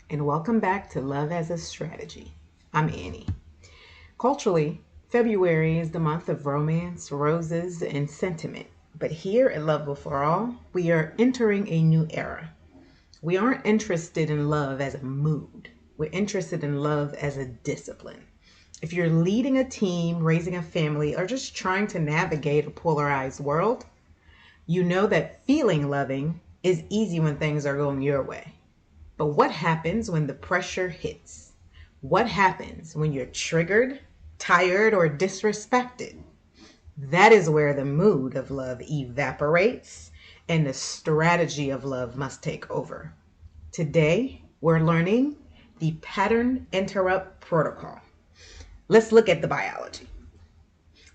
and welcome back to Love as a Strategy. I'm Annie. Culturally, February is the month of romance, roses, and sentiment. But here at Love Before All, we are entering a new era. We aren't interested in love as a mood. We're interested in love as a discipline. If you're leading a team, raising a family, or just trying to navigate a polarized world, you know that feeling loving is easy when things are going your way. But what happens when the pressure hits? What happens when you're triggered, tired, or disrespected? That is where the mood of love evaporates and the strategy of love must take over. Today, we're learning the pattern interrupt protocol. Let's look at the biology.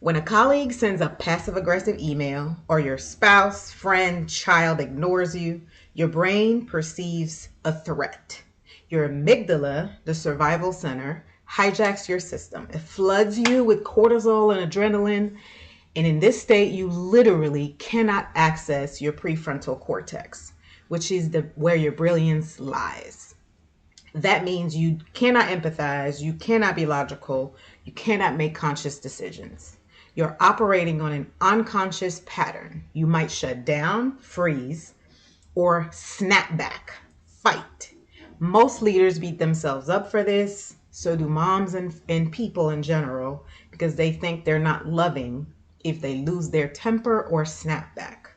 When a colleague sends a passive aggressive email or your spouse, friend, child ignores you, your brain perceives a threat. Your amygdala, the survival center, hijacks your system. It floods you with cortisol and adrenaline. And in this state, you literally cannot access your prefrontal cortex, which is where your brilliance lies. That means you cannot empathize, you cannot be logical, you cannot make conscious decisions. You're operating on an unconscious pattern. You might shut down, freeze, or snap back, fight. Most leaders beat themselves up for this. So do moms and people in general, because they think they're not loving if they lose their temper or snap back.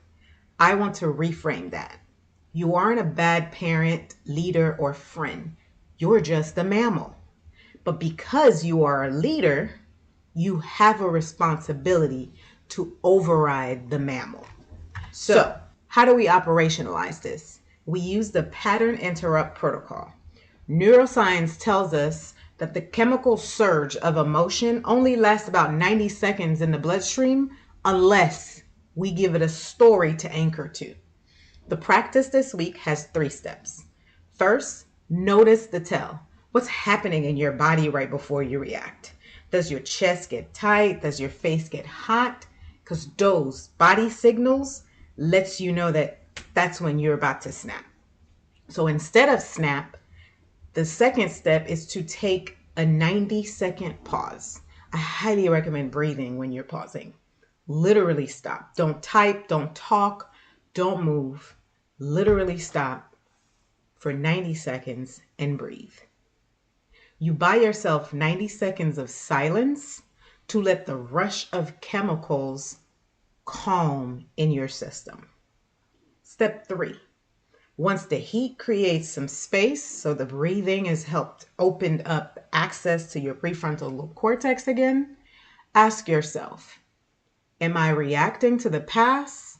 I want to reframe that. You aren't a bad parent, leader, or friend. You're just a mammal. But because you are a leader, you have a responsibility to override the mammal. So, how do we operationalize this? We use the pattern interrupt protocol. Neuroscience tells us that the chemical surge of emotion only lasts about 90 seconds in the bloodstream unless we give it a story to anchor to. The practice this week has 3 steps. First, notice the tell. What's happening in your body right before you react? Does your chest get tight? Does your face get hot? Because those body signals lets you know that that's when you're about to snap. So instead of snap, the second step is to take a 90-second pause. I highly recommend breathing when you're pausing. Literally stop. Don't type, don't talk, don't move. Literally stop for 90 seconds and breathe. You buy yourself 90 seconds of silence to let the rush of chemicals calm in your system. Step 3. Once the heat creates some space, so the breathing has helped open up access to your prefrontal cortex again, ask yourself, am I reacting to the past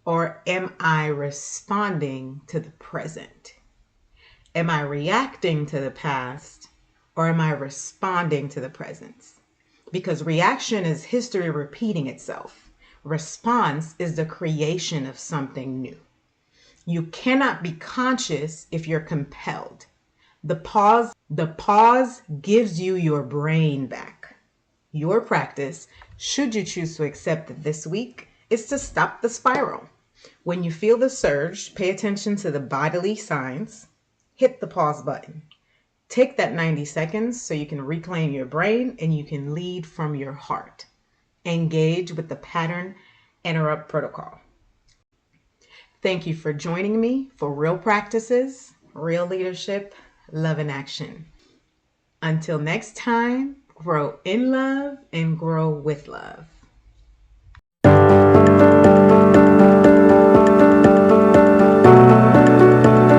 or am I responding to the present? Am I reacting to the past or am I responding to the present? Because reaction is history repeating itself. Response is the creation of something new. You cannot be conscious if you're compelled. The pause gives you your brain back. Your practice, should you choose to accept it this week, is to stop the spiral. When you feel the surge, pay attention to the bodily signs, hit the pause button. Take that 90 seconds so you can reclaim your brain and you can lead from your heart. Engage with the pattern interrupt protocol. Thank you for joining me for real practices, real leadership, love in action. Until next time, grow in love and grow with love.